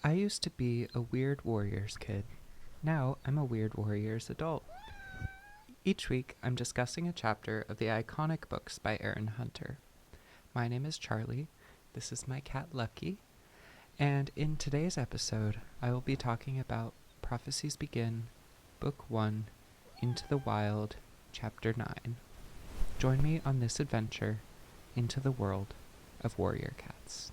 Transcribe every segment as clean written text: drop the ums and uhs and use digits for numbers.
I used to be a Weird Warriors kid. Now I'm a Weird Warriors adult. Each week, I'm discussing a chapter of the iconic books by Aaron Hunter. My name is Charlie. This is my cat Lucky. And in today's episode, I will be talking about Prophecies Begin, Book 1, Into the Wild, Chapter 9. Join me on this adventure into the world of warrior cats.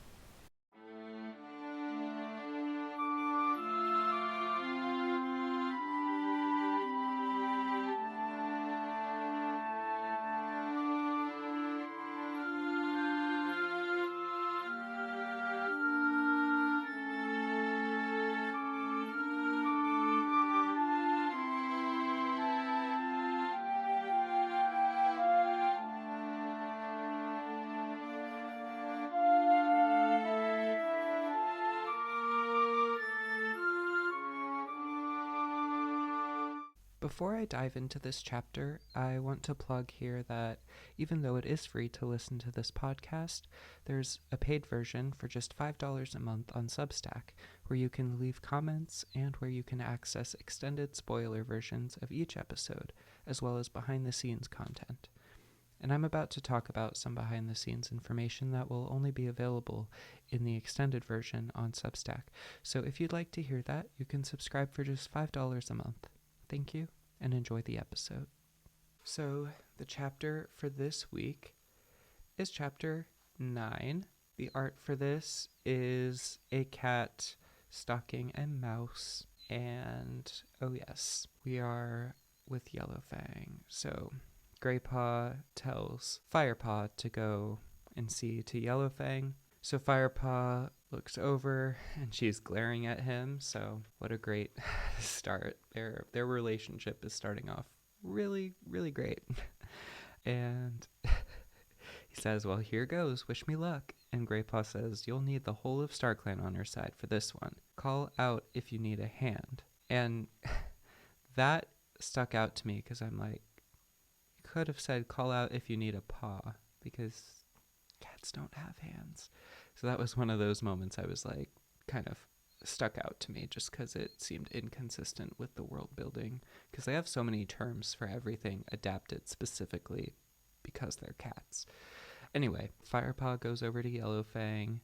Before I dive into this chapter, I want to plug here that even though it is free to listen to this podcast, there's a paid version for just $5 a month on Substack, where you can leave comments and where you can access extended spoiler versions of each episode, as well as behind-the-scenes content. And I'm about to talk about some behind-the-scenes information that will only be available in the extended version on Substack. So if you'd like to hear that, you can subscribe for just $5 a month. Thank you, and enjoy the episode. So, the chapter for this week is chapter 9. The art for this is a cat stalking a mouse. And, oh yes, we are with Yellowfang. So, Greypaw tells Firepaw to go and see to Yellowfang. So Firepaw looks over and she's glaring at him. So what a great start. Their relationship is starting off really, really great. And he says, well, here goes. Wish me luck. And Greypaw says, you'll need the whole of StarClan on your side for this one. Call out if you need a hand. And that stuck out to me because I'm like, you could have said call out if you need a paw, because cats don't have hands. So that was one of those moments I was like, kind of stuck out to me just because it seemed inconsistent with the world building, because they have so many terms for everything adapted specifically because they're cats. Anyway, Firepaw goes over to Yellowfang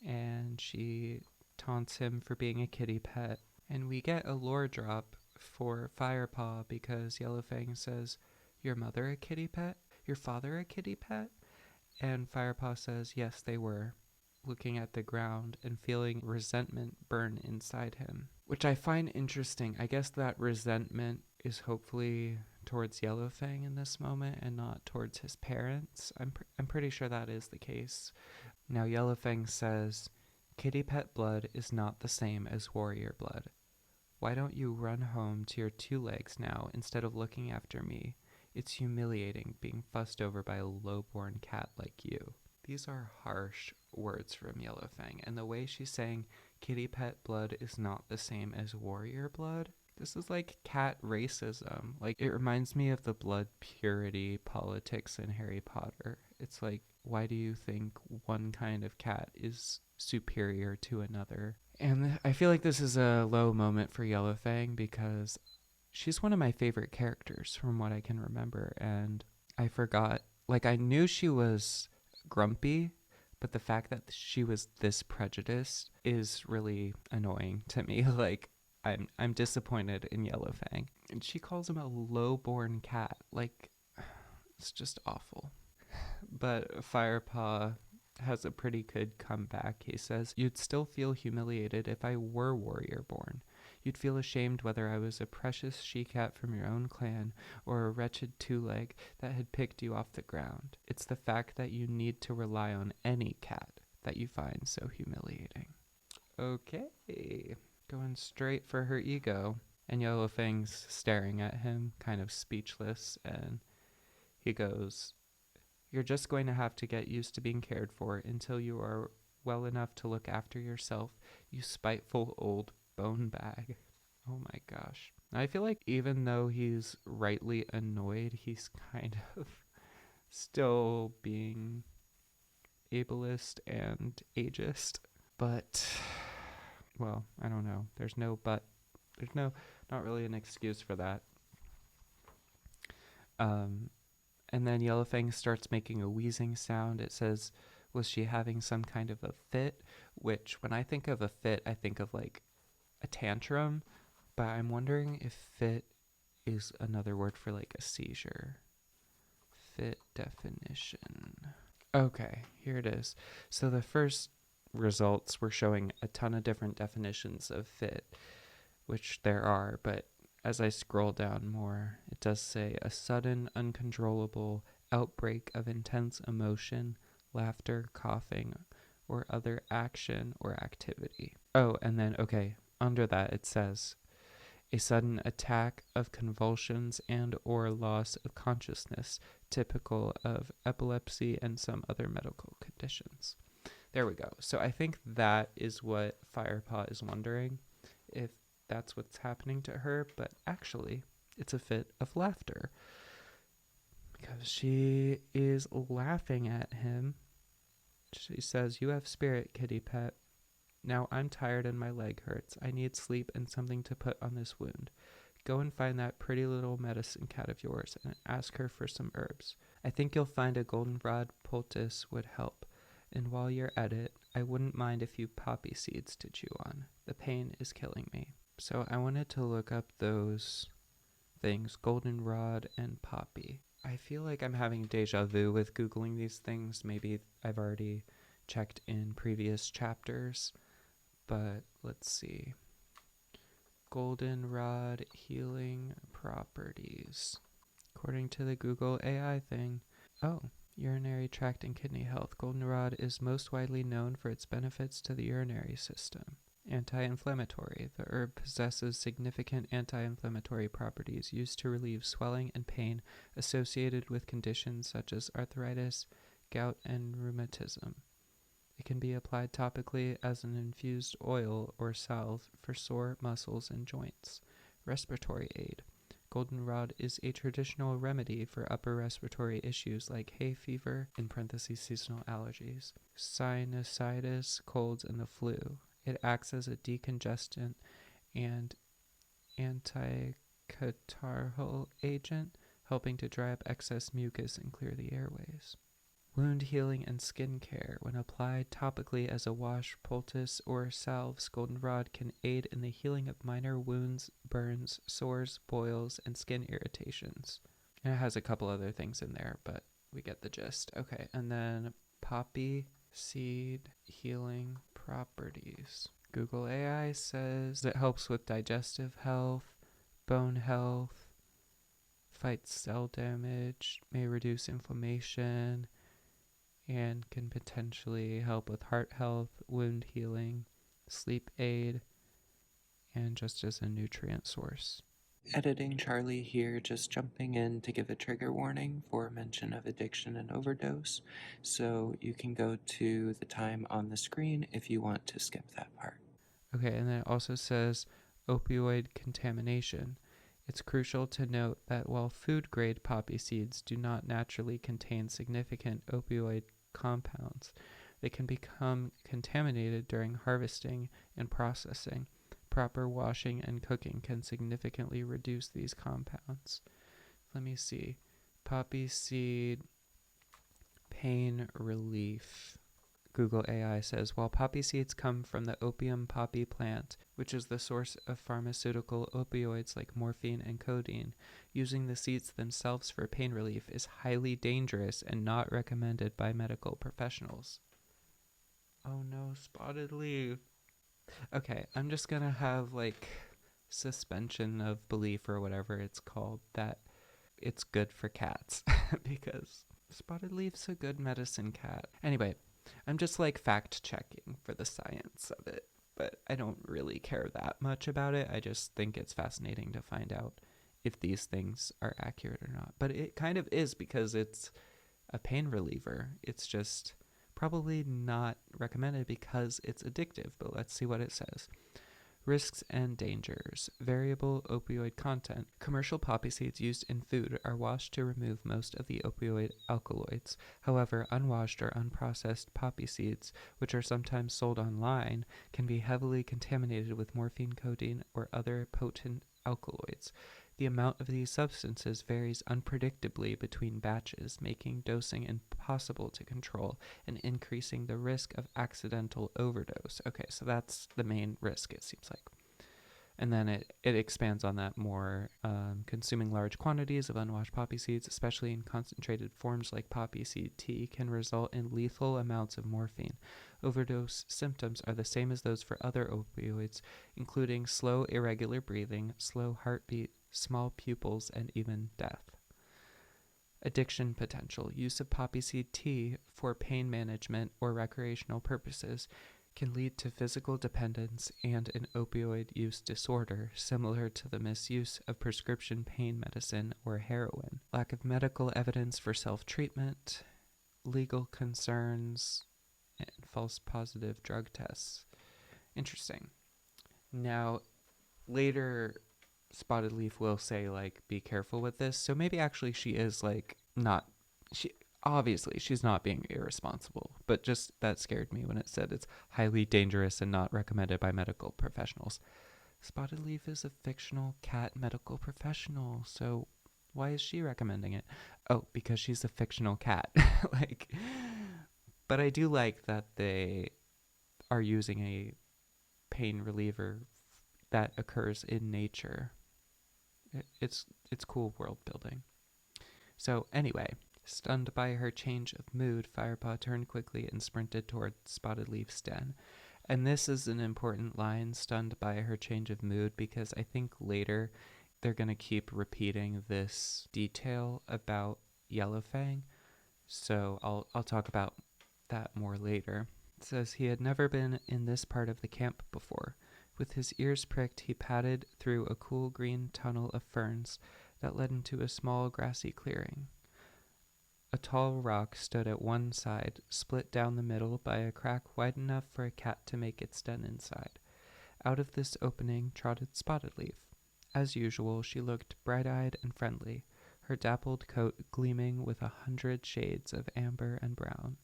and she taunts him for being a kitty pet. And we get a lore drop for Firepaw because Yellowfang says, your mother a kitty pet? Your father a kitty pet? And Firepaw says, yes, they were, looking at the ground and feeling resentment burn inside him, which I find interesting. I guess that resentment is hopefully towards Yellowfang in this moment and not towards his parents. I'm pretty sure that is the case. Now Yellowfang says, kitty pet blood is not the same as warrior blood. Why don't you run home to your two legs now instead of looking after me? It's humiliating being fussed over by a low-born cat like you. These are harsh words from Yellowfang, and the way she's saying kitty pet blood is not the same as warrior blood, this is like cat racism. Like, it reminds me of the blood purity politics in Harry Potter. It's like, why do you think one kind of cat is superior to another? And I feel like this is a low moment for Yellowfang because she's one of my favorite characters from what I can remember. And I forgot, like, I knew she was grumpy, but the fact that she was this prejudiced is really annoying to me. Like, I'm disappointed in Yellowfang. And she calls him a low-born cat. Like, it's just awful. But Firepaw has a pretty good comeback. He says, you'd still feel humiliated if I were warrior born. You'd feel ashamed whether I was a precious she-cat from your own clan or a wretched two-leg that had picked you off the ground. It's the fact that you need to rely on any cat that you find so humiliating. Okay, going straight for her ego. And Yellowfang's staring at him, kind of speechless, and he goes, you're just going to have to get used to being cared for until you are well enough to look after yourself, you spiteful old bone bag. Oh my gosh. I feel like even though he's rightly annoyed, he's kind of still being ableist and ageist. But Well, I don't know. There's not really an excuse for that. And then Yellowfang starts making a wheezing sound. It says, was she having some kind of a fit? Which, when I think of a fit, I think of like a tantrum. But I'm wondering if fit is another word for like a seizure. Fit definition. Okay, here it is. So the first results were showing a ton of different definitions of fit, which there are, but as I scroll down more, it does say a sudden, uncontrollable outbreak of intense emotion, laughter, coughing, or other action or activity. Oh, and then, okay, under that it says a sudden attack of convulsions and or loss of consciousness, typical of epilepsy and some other medical conditions. There we go. So I think that is what Firepaw is wondering, if that's what's happening to her, but actually it's a fit of laughter because she is laughing at him. She says, "You have spirit, kitty pet. Now I'm tired and my leg hurts. I need sleep and something to put on this wound. Go and find that pretty little medicine cat of yours and ask her for some herbs. I think you'll find a goldenrod poultice would help. And while you're at it, I wouldn't mind a few poppy seeds to chew on. The pain is killing me." So I wanted to look up those things, goldenrod and poppy. I feel like I'm having deja vu with Googling these things. Maybe I've already checked in previous chapters, but let's see. Goldenrod healing properties. According to the Google AI thing. Oh, urinary tract and kidney health. Goldenrod is most widely known for its benefits to the urinary system. Anti-inflammatory. The herb possesses significant anti-inflammatory properties used to relieve swelling and pain associated with conditions such as arthritis, gout, and rheumatism. It can be applied topically as an infused oil or salve for sore muscles and joints. Respiratory aid. Goldenrod is a traditional remedy for upper respiratory issues like hay fever, in parentheses seasonal allergies, sinusitis, colds, and the flu. It acts as a decongestant and anticatarrhal agent, helping to dry up excess mucus and clear the airways. Wound healing and skin care. When applied topically as a wash, poultice, or salves, goldenrod can aid in the healing of minor wounds, burns, sores, boils, and skin irritations. And it has a couple other things in there, but we get the gist. Okay, and then poppy seed healing properties. Google AI says it helps with digestive health, bone health, fights cell damage, may reduce inflammation, and can potentially help with heart health, wound healing, sleep aid, and just as a nutrient source. Editing Charlie here, just jumping in to give a trigger warning for mention of addiction and overdose, so you can go to the time on the screen if you want to skip that part. Okay, and then it also says opioid contamination. It's crucial to note that while food-grade poppy seeds do not naturally contain significant opioid compounds, they can become contaminated during harvesting and processing. Proper washing and cooking can significantly reduce these compounds. Let me see. Poppy seed pain relief. Google AI says, while poppy seeds come from the opium poppy plant, which is the source of pharmaceutical opioids like morphine and codeine, using the seeds themselves for pain relief is highly dangerous and not recommended by medical professionals. Oh no, spotted leaf. Okay, I'm just gonna have like suspension of belief or whatever it's called that it's good for cats because spotted leaf's a good medicine cat. Anyway, I'm just like fact checking for the science of it, but I don't really care that much about it. I just think it's fascinating to find out if these things are accurate or not. But it kind of is because it's a pain reliever. It's just probably not recommended because it's addictive, but let's see what it says. Risks and dangers. Variable opioid content. Commercial poppy seeds used in food are washed to remove most of the opioid alkaloids. However, unwashed or unprocessed poppy seeds, which are sometimes sold online, can be heavily contaminated with morphine, codeine, or other potent alkaloids. The amount of these substances varies unpredictably between batches, making dosing impossible to control and increasing the risk of accidental overdose. Okay, so that's the main risk, it seems like. And then it expands on that more. Consuming large quantities of unwashed poppy seeds, especially in concentrated forms like poppy seed tea, can result in lethal amounts of morphine. Overdose symptoms are the same as those for other opioids, including slow, irregular breathing, slow heartbeat, small pupils, and even death. Addiction potential. Use of poppy seed tea for pain management or recreational purposes can lead to physical dependence and an opioid use disorder, similar to the misuse of prescription pain medicine or heroin. Lack of medical evidence for self-treatment, legal concerns, and false positive drug tests. Interesting. Now, later, Spotted Leaf will say, like, be careful with this. So maybe actually she is, like, not... Obviously, she's not being irresponsible, but just that scared me when it said it's highly dangerous and not recommended by medical professionals. Spotted Leaf is a fictional cat medical professional, so why is she recommending it? Oh, because she's a fictional cat. But I do like that they are using a pain reliever that occurs in nature. It's cool world building. So anyway, stunned by her change of mood, Firepaw turned quickly and sprinted toward Spotted Leaf's den. And this is an important line, stunned by her change of mood, because I think later they're going to keep repeating this detail about Yellowfang. So I'll talk about that more later. It says he had never been in this part of the camp before. With his ears pricked, he padded through a cool green tunnel of ferns that led into a small grassy clearing. A tall rock stood at one side, split down the middle by a crack wide enough for a cat to make its den inside. Out of this opening trotted Spotted Leaf. As usual, she looked bright-eyed and friendly, her dappled coat gleaming with 100 shades of amber and brown.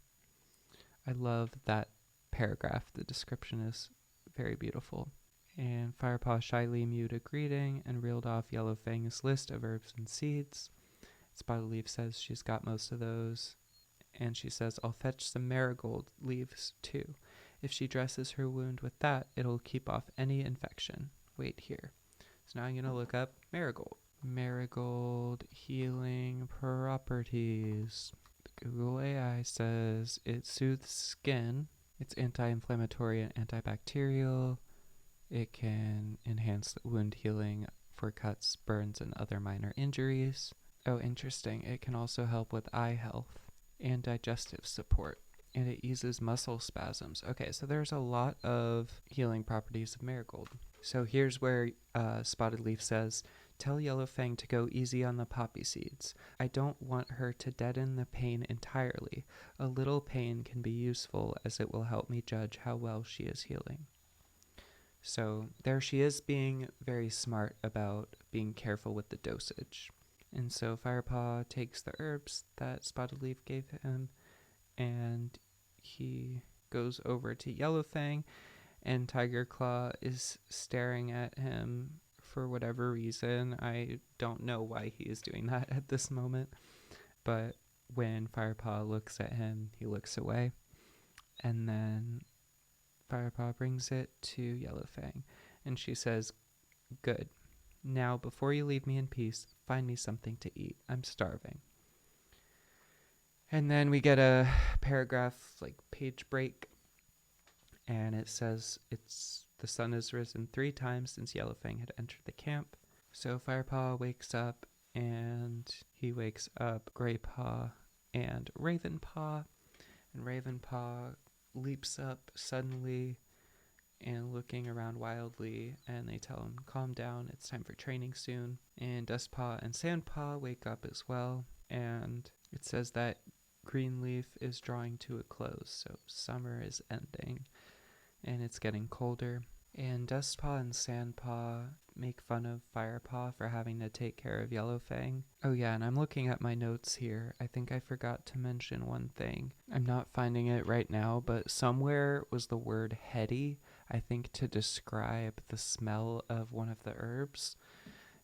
I love that paragraph. The description is very beautiful. And Firepaw shyly mewed a greeting and reeled off Yellowfang's list of herbs and seeds. Spotted Leaf says she's got most of those, and she says, I'll fetch some marigold leaves, too. If she dresses her wound with that, it'll keep off any infection. Wait here. So now I'm going to look up marigold. Marigold healing properties. Google AI says it soothes skin. It's anti-inflammatory and antibacterial. It can enhance wound healing for cuts, burns, and other minor injuries. Oh, interesting. It can also help with eye health and digestive support. And it eases muscle spasms. Okay, so there's a lot of healing properties of marigold. So here's where Spotted Leaf says, tell Yellowfang to go easy on the poppy seeds. I don't want her to deaden the pain entirely. A little pain can be useful, as it will help me judge how well she is healing. So there she is, being very smart about being careful with the dosage. And so Firepaw takes the herbs that Spotted Leaf gave him, and he goes over to Yellowfang, and Tiger Claw is staring at him for whatever reason. I don't know why he is doing that at this moment, but when Firepaw looks at him, he looks away, and then Firepaw brings it to Yellowfang, and she says, good. Now, before you leave me in peace, find me something to eat. I'm starving. And then we get a paragraph, page break, and it says the sun has risen 3 times since Yellowfang had entered the camp. So Firepaw wakes up, and he wakes up Graypaw and Ravenpaw, and Ravenpaw leaps up suddenly and looking around wildly, and they tell him, calm down, it's time for training soon. And Dustpaw and Sandpaw wake up as well, and it says that Greenleaf is drawing to a close, so summer is ending, and it's getting colder. And Dustpaw and Sandpaw make fun of Firepaw for having to take care of Yellowfang. Oh yeah, and I'm looking at my notes here. I think I forgot to mention one thing. I'm not finding it right now, but somewhere was the word heady, I think to describe the smell of one of the herbs.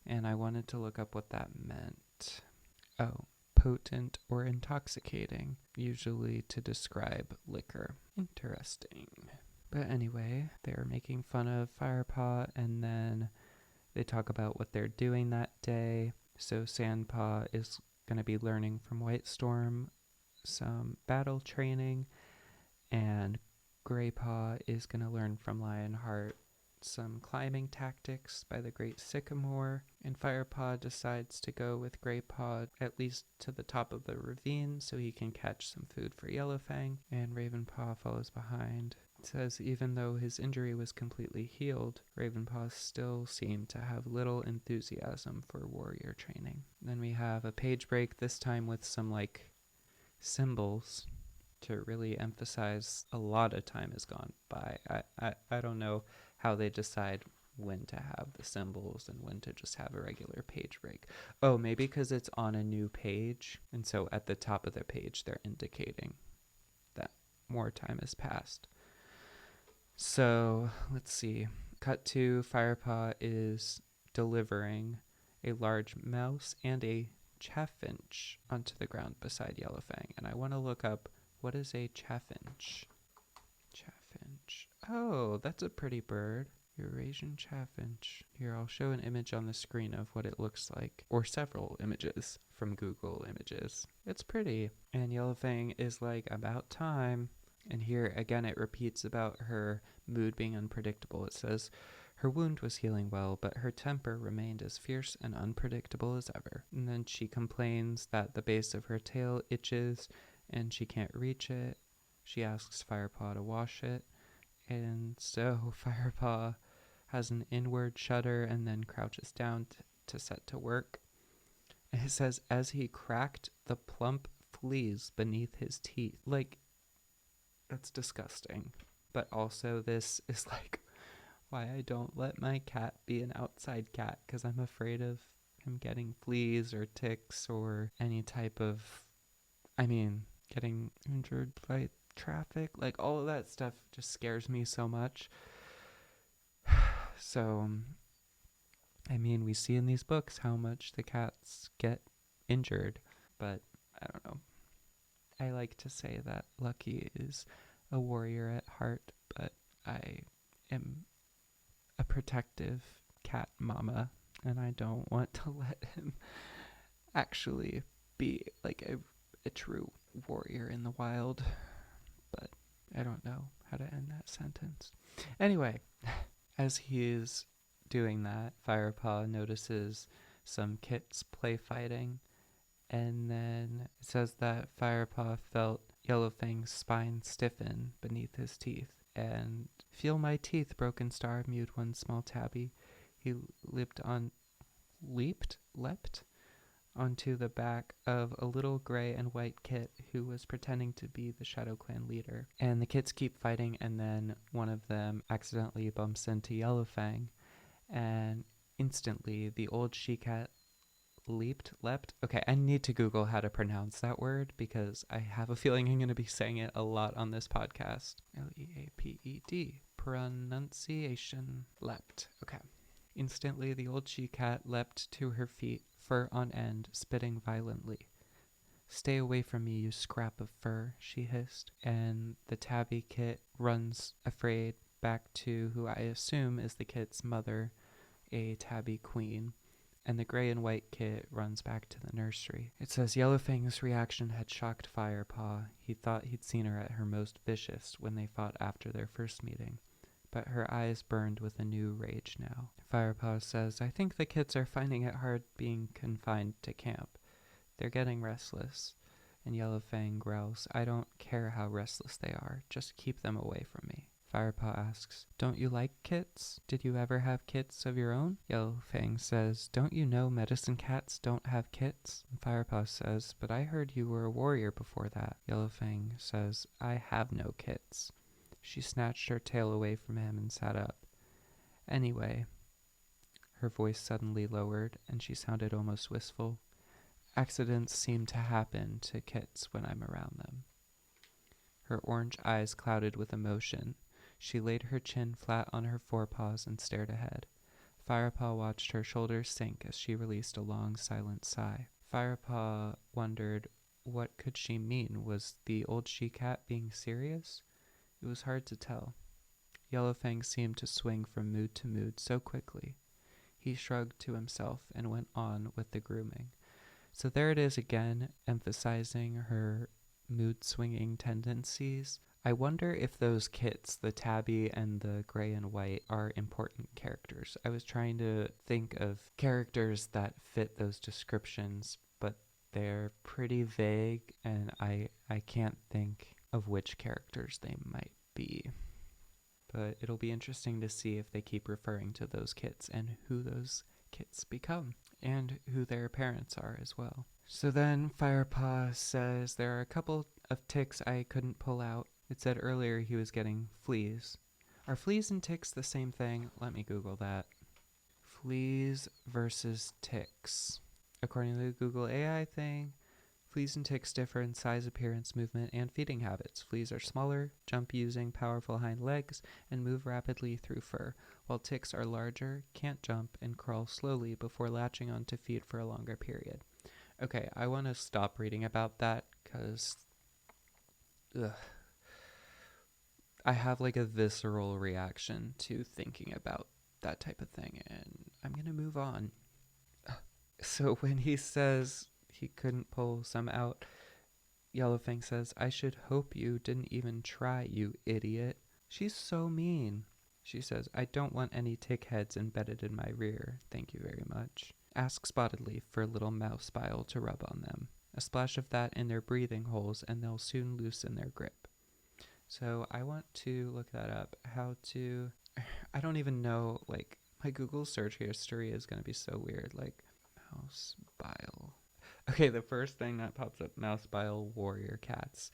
And I wanted to look up what that meant. Oh, potent or intoxicating, usually to describe liquor. Interesting. But anyway, they're making fun of Firepaw, and then they talk about what they're doing that day. So Sandpaw is going to be learning from Whitestorm some battle training, and Graypaw is going to learn from Lionheart some climbing tactics by the Great Sycamore, and Firepaw decides to go with Graypaw at least to the top of the ravine so he can catch some food for Yellowfang, and Ravenpaw follows behind. It says even though his injury was completely healed, Ravenpaw still seemed to have little enthusiasm for warrior training. Then we have a page break, this time with some symbols to really emphasize a lot of time has gone by. I don't know how they decide when to have the symbols and when to just have a regular page break. Oh, maybe because it's on a new page, and so at the top of the page they're indicating that more time has passed. So let's see. Cut to Firepaw is delivering a large mouse and a chaffinch onto the ground beside Yellowfang, and I want to look up what is a chaffinch. Chaffinch. Oh, that's a pretty bird. Eurasian chaffinch. Here, I'll show an image on the screen of what it looks like, or several images from Google Images. It's pretty. And Yellowfang is like, about time. And here, again, it repeats about her mood being unpredictable. It says, her wound was healing well, but her temper remained as fierce and unpredictable as ever. And then she complains that the base of her tail itches and she can't reach it. She asks Firepaw to wash it. And so Firepaw has an inward shudder and then crouches down to set to work. And it says, as he cracked the plump fleas beneath his teeth. Like, that's disgusting. But also this is like why I don't let my cat be an outside cat, because I'm afraid of him getting fleas or ticks or any type of, getting injured by traffic. Like, all of that stuff just scares me so much. So, we see in these books how much the cats get injured, but I don't know. I like to say that Lucky is a warrior at heart, but I am a protective cat mama, and I don't want to let him actually be like a true warrior in the wild. But I don't know how to end that sentence. Anyway, as he is doing that, Firepaw notices some kits play fighting, and then it says that Firepaw felt Yellowfang's spine stiffen beneath his teeth. And feel my teeth, Broken Star, mewed one small tabby. He leapt onto the back of a little gray and white kit who was pretending to be the Shadow Clan leader. And the kits keep fighting, and then one of them accidentally bumps into Yellowfang, and instantly the old she-cat leapt. Okay, I need to Google how to pronounce that word because I have a feeling I'm going to be saying it a lot on this podcast. Leaped. Pronunciation. Leapt. Okay. Instantly, the old she-cat leapt to her feet, fur on end, spitting violently. Stay away from me, you scrap of fur, she hissed. And the tabby kit runs afraid back to who I assume is the kit's mother, a tabby queen. And the gray and white kit runs back to the nursery. It says Yellowfang's reaction had shocked Firepaw. He thought he'd seen her at her most vicious when they fought after their first meeting. But her eyes burned with a new rage now. Firepaw says, I think the kids are finding it hard being confined to camp. They're getting restless. And Yellowfang growls, I don't care how restless they are. Just keep them away from me. Firepaw asks, don't you like kits? Did you ever have kits of your own? Yellowfang says, don't you know medicine cats don't have kits? And Firepaw says, but I heard you were a warrior before that. Yellowfang says, I have no kits. She snatched her tail away from him and sat up. Anyway, her voice suddenly lowered and she sounded almost wistful. Accidents seem to happen to kits when I'm around them. Her orange eyes clouded with emotion. She laid her chin flat on her forepaws and stared ahead. Firepaw watched her shoulders sink as she released a long, silent sigh. Firepaw wondered, what could she mean? Was the old she-cat being serious? It was hard to tell. Yellowfang seemed to swing from mood to mood so quickly. He shrugged to himself and went on with the grooming. So there it is again, emphasizing her mood-swinging tendencies. I wonder if those kits, the tabby and the gray and white, are important characters. I was trying to think of characters that fit those descriptions, but they're pretty vague, and I can't think of which characters they might be. But it'll be interesting to see if they keep referring to those kits and who those kits become, and who their parents are as well. So then Firepaw says there are a couple of ticks I couldn't pull out. It said earlier he was getting fleas. Are fleas and ticks the same thing? Let me Google that. Fleas versus ticks. According to the Google AI thing, fleas and ticks differ in size, appearance, movement, and feeding habits. Fleas are smaller, jump using powerful hind legs, and move rapidly through fur, while ticks are larger, can't jump, and crawl slowly before latching on to feed for a longer period. Okay, I want to stop reading about that because I have like a visceral reaction to thinking about that type of thing, and I'm going to move on. So when he says he couldn't pull some out, Yellowfang says, I should hope you didn't even try, you idiot. She's so mean. She says, I don't want any tick heads embedded in my rear. Thank you very much. Ask Spotted Leaf for a little mouse bile to rub on them. A splash of that in their breathing holes and they'll soon loosen their grip. So I want to look that up. I don't even know, like, my Google search history is going to be so weird. Like, mouse bile. Okay, the first thing that pops up, mouse bile, warrior cats.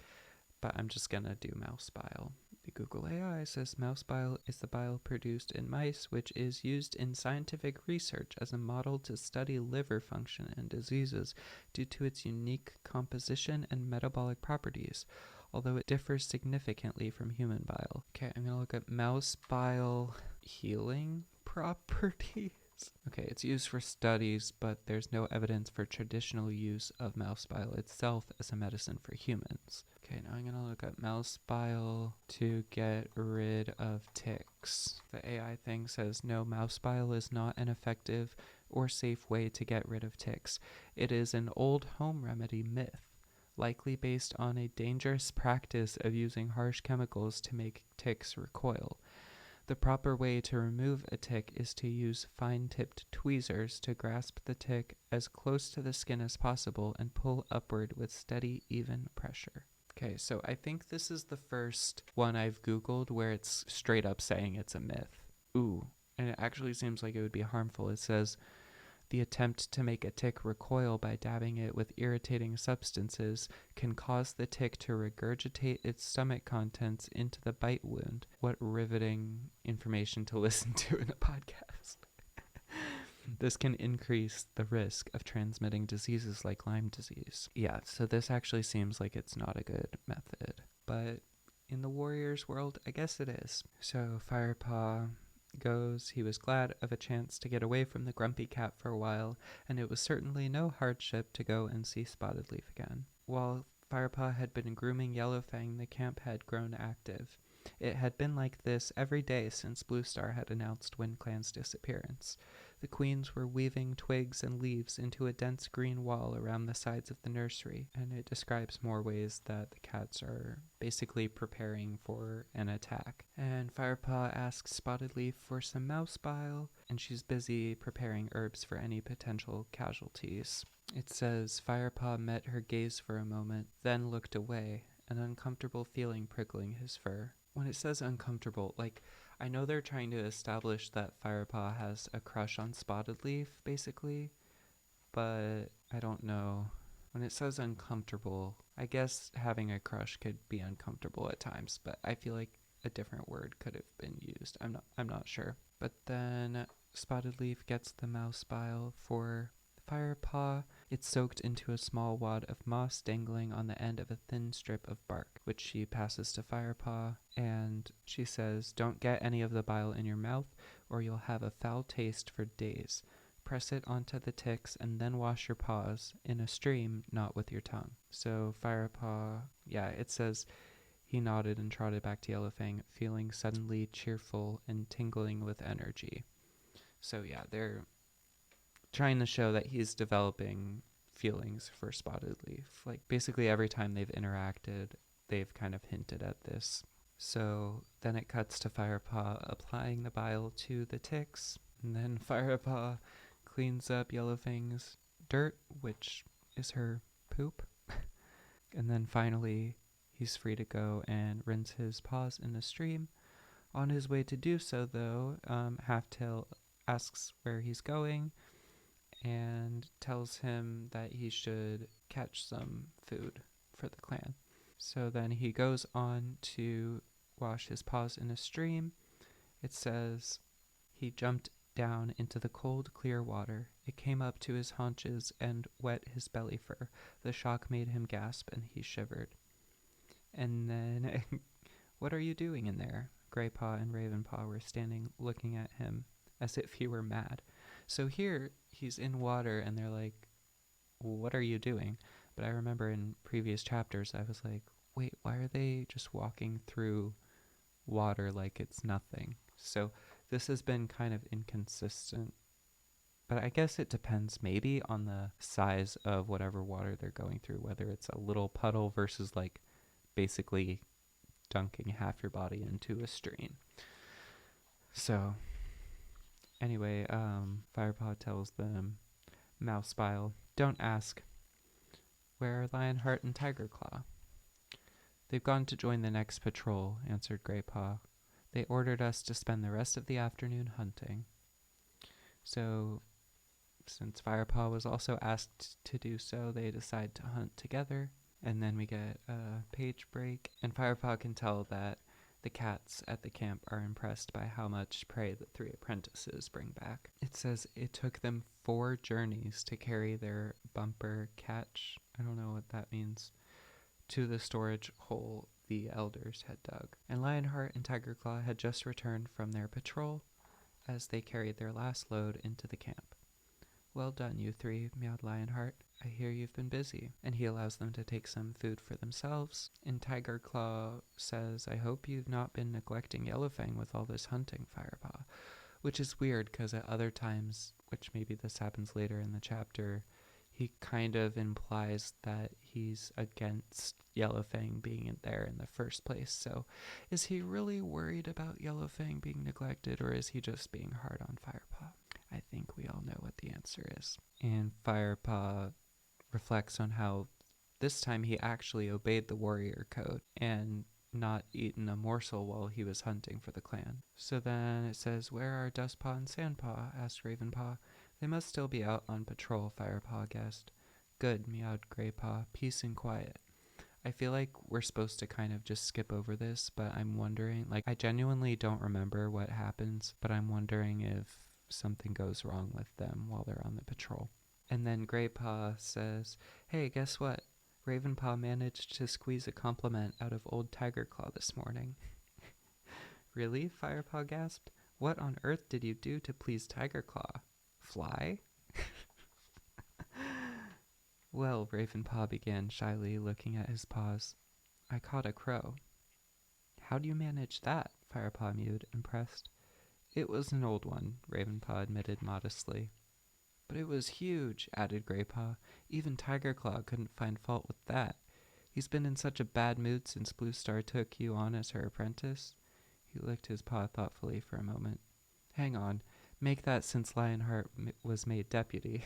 But I'm just going to do mouse bile. The Google AI says mouse bile is the bile produced in mice, which is used in scientific research as a model to study liver function and diseases due to its unique composition and metabolic properties, although it differs significantly from human bile. Okay, I'm going to look at mouse bile healing properties. Okay, it's used for studies, but there's no evidence for traditional use of mouse bile itself as a medicine for humans. Okay, now I'm going to look at mouse bile to get rid of ticks. The AI thing says no, mouse bile is not an effective or safe way to get rid of ticks. It is an old home remedy myth, likely based on a dangerous practice of using harsh chemicals to make ticks recoil. The proper way to remove a tick is to use fine-tipped tweezers to grasp the tick as close to the skin as possible and pull upward with steady, even pressure. Okay, so I think this is the first one I've Googled where it's straight up saying it's a myth. Ooh, and it actually seems like it would be harmful. It says, the attempt to make a tick recoil by dabbing it with irritating substances can cause the tick to regurgitate its stomach contents into the bite wound. What riveting information to listen to in a podcast. This can increase the risk of transmitting diseases like Lyme disease. Yeah, so this actually seems like it's not a good method. But in the warrior's world, I guess it is. So Firepaw goes, he was glad of a chance to get away from the grumpy cat for a while, and it was certainly no hardship to go and see Spotted Leaf again. While Firepaw had been grooming Yellowfang, the camp had grown active. It had been like this every day since Bluestar had announced WindClan's disappearance. The queens were weaving twigs and leaves into a dense green wall around the sides of the nursery, and it describes more ways that the cats are basically preparing for an attack. And Firepaw asks Spotted Leaf for some mouse bile, and she's busy preparing herbs for any potential casualties. It says Firepaw met her gaze for a moment, then looked away, an uncomfortable feeling prickling his fur. When it says uncomfortable, like, I know they're trying to establish that Firepaw has a crush on Spotted Leaf, basically, but I don't know. When it says uncomfortable, I guess having a crush could be uncomfortable at times, but I feel like a different word could have been used. I'm not sure. But then Spotted Leaf gets the mouse bile for Firepaw. It's soaked into a small wad of moss dangling on the end of a thin strip of bark, which she passes to Firepaw, and she says, "Don't get any of the bile in your mouth, or you'll have a foul taste for days. Press it onto the ticks and then wash your paws in a stream, not with your tongue." So Firepaw, it says he nodded and trotted back to Yellowfang, feeling suddenly cheerful and tingling with energy. So they're trying to show that he's developing feelings for Spotted Leaf. Like, basically every time they've interacted, they've kind of hinted at this. So then it cuts to Firepaw applying the bile to the ticks, and then Firepaw cleans up Yellowfang's dirt, which is her poop. And then finally, he's free to go and rinse his paws in the stream. On his way to do so, though, Halftail asks where he's going and tells him that he should catch some food for the clan. So then he goes on to wash his paws in a stream. It says he jumped down into the cold, clear water. It came up to his haunches and wet his belly fur. The shock made him gasp, and he shivered. And then, "What are you doing in there?" Greypaw and Ravenpaw were standing looking at him as if he were mad. So here, he's in water, and they're like, "What are you doing?" But I remember in previous chapters, I was like, wait, why are they just walking through water like it's nothing? So this has been kind of inconsistent. But I guess it depends maybe on the size of whatever water they're going through, whether it's a little puddle versus like basically dunking half your body into a stream. So anyway, Firepaw tells them, "Mousebile, don't ask. Where are Lionheart and Tigerclaw?" "They've gone to join the next patrol," answered Greypaw. "They ordered us to spend the rest of the afternoon hunting." So, since Firepaw was also asked to do so, they decide to hunt together. And then we get a page break, and Firepaw can tell that the cats at the camp are impressed by how much prey the three apprentices bring back. It says it took them 4 journeys to carry their bumper catch, I don't know what that means, to the storage hole the elders had dug. And Lionheart and Tigerclaw had just returned from their patrol as they carried their last load into the camp. "Well done, you 3, meowed Lionheart. "I hear you've been busy." And he allows them to take some food for themselves. And Tigerclaw says, "I hope you've not been neglecting Yellowfang with all this hunting, Firepaw." Which is weird, because at other times, which maybe this happens later in the chapter, he kind of implies that he's against Yellowfang being there in the first place. So is he really worried about Yellowfang being neglected, or is he just being hard on Firepaw? I think we all know what the answer is. And Firepaw reflects on how this time he actually obeyed the warrior code and not eaten a morsel while he was hunting for the clan. So then it says, "Where are Dustpaw and Sandpaw?" asked Ravenpaw. "They must still be out on patrol," Firepaw guessed. "Good," meowed Greypaw. "Peace and quiet." I feel like we're supposed to kind of just skip over this, but I'm wondering, I genuinely don't remember what happens, but I'm wondering if something goes wrong with them while they're on the patrol. And then Greypaw says, "Hey, guess what? Ravenpaw managed to squeeze a compliment out of old Tigerclaw this morning." "Really?" Firepaw gasped. "What on earth did you do to please Tigerclaw? Fly?" "Well," Ravenpaw began shyly, looking at his paws, "I caught a crow." "How do you manage that?" Firepaw mewed, impressed. "It was an old one," Ravenpaw admitted modestly. "But it was huge," added Greypaw. "Even Tigerclaw couldn't find fault with that. He's been in such a bad mood since Bluestar took you on as her apprentice." He licked his paw thoughtfully for a moment. "Hang on. Make that since Lionheart was made deputy."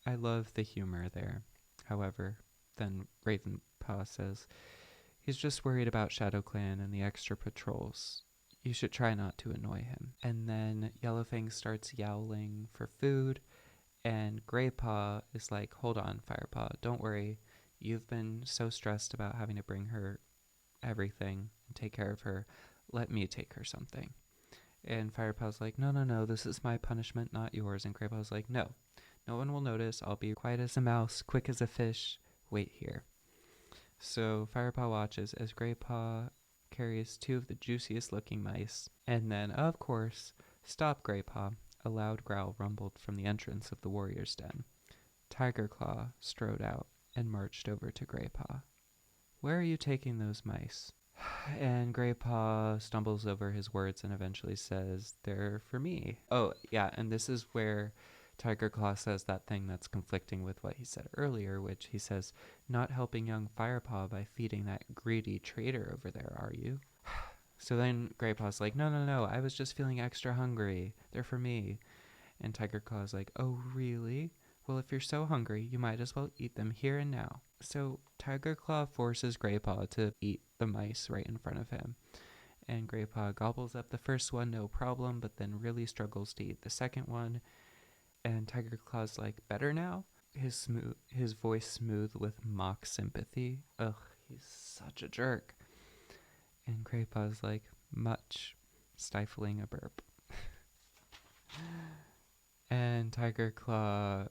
I love the humor there. However, then Ravenpaw says, "He's just worried about ShadowClan and the extra patrols. You should try not to annoy him." And then Yellowfang starts yowling for food, and Greypaw is like, "Hold on, Firepaw, don't worry. You've been so stressed about having to bring her everything and take care of her. Let me take her something." And Firepaw's like, no, no, no, this is my punishment, not yours. And Graypaw's like, no, no one will notice. I'll be quiet as a mouse, quick as a fish. Wait here. So Firepaw watches as Graypaw carries two of the juiciest looking mice. And then, of course, stop Graypaw. A loud growl rumbled from the entrance of the warrior's den. Tiger Claw strode out and marched over to Graypaw. Where are you taking those mice? And Graypaw stumbles over his words and eventually says, they're for me. Oh, yeah, and this is where Tiger Claw says that thing that's conflicting with what he said earlier, which he says, not helping young Firepaw by feeding that greedy traitor over there, are you? So then Graypaw's like, no, no, no, I was just feeling extra hungry. They're for me. And Tiger Claw's like, oh, really? Well, if you're so hungry, you might as well eat them here and now. So Tiger Claw forces Graypaw to eat the mice right in front of him. And Graypaw gobbles up the first one, no problem, but then really struggles to eat the second one. And Tiger Claw's like, better now? His voice smooth with mock sympathy. Ugh, he's such a jerk. And Graypaw's like, much, stifling a burp. And Tiger Claw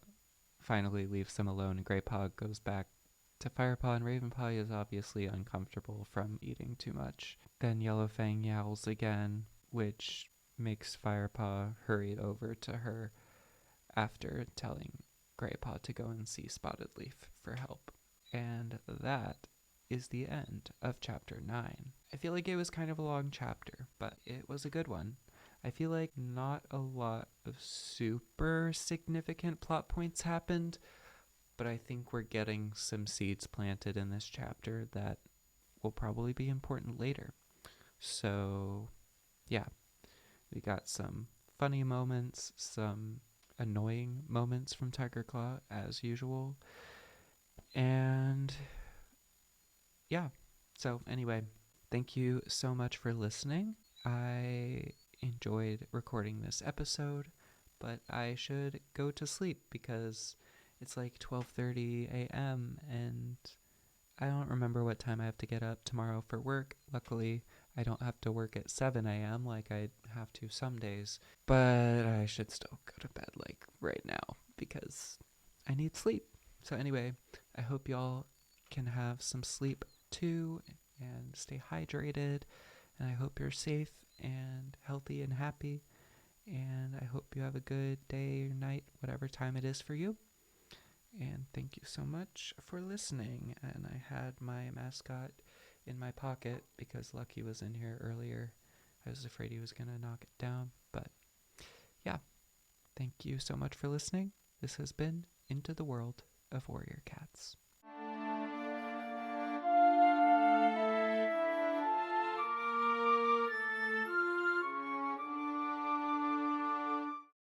finally leaves them alone, and Graypaw goes back to Firepaw, and Ravenpaw is obviously uncomfortable from eating too much. Then Yellowfang yowls again, which makes Firepaw hurry over to her after telling Graypaw to go and see Spotted Leaf for help. And that is the end of chapter 9. I feel like it was kind of a long chapter, but it was a good one. I feel like not a lot of super significant plot points happened, but I think we're getting some seeds planted in this chapter that will probably be important later. So, yeah, we got some funny moments, some annoying moments from Tiger Claw, as usual. And, yeah, so anyway, thank you so much for listening. I enjoyed recording this episode, but I should go to sleep because it's like 12:30 a.m. and I don't remember what time I have to get up tomorrow for work. Luckily, I don't have to work at 7 a.m. like I have to some days, but I should still go to bed like right now because I need sleep. So anyway, I hope y'all can have some sleep too and stay hydrated, and I hope you're safe and healthy and happy, and I hope you have a good day or night, whatever time it is for you. And thank you so much for listening. And I had my mascot in my pocket because Lucky was in here earlier. I was afraid he was going to knock it down, but yeah, thank you so much for listening. This has been Into the World of Warrior Cats.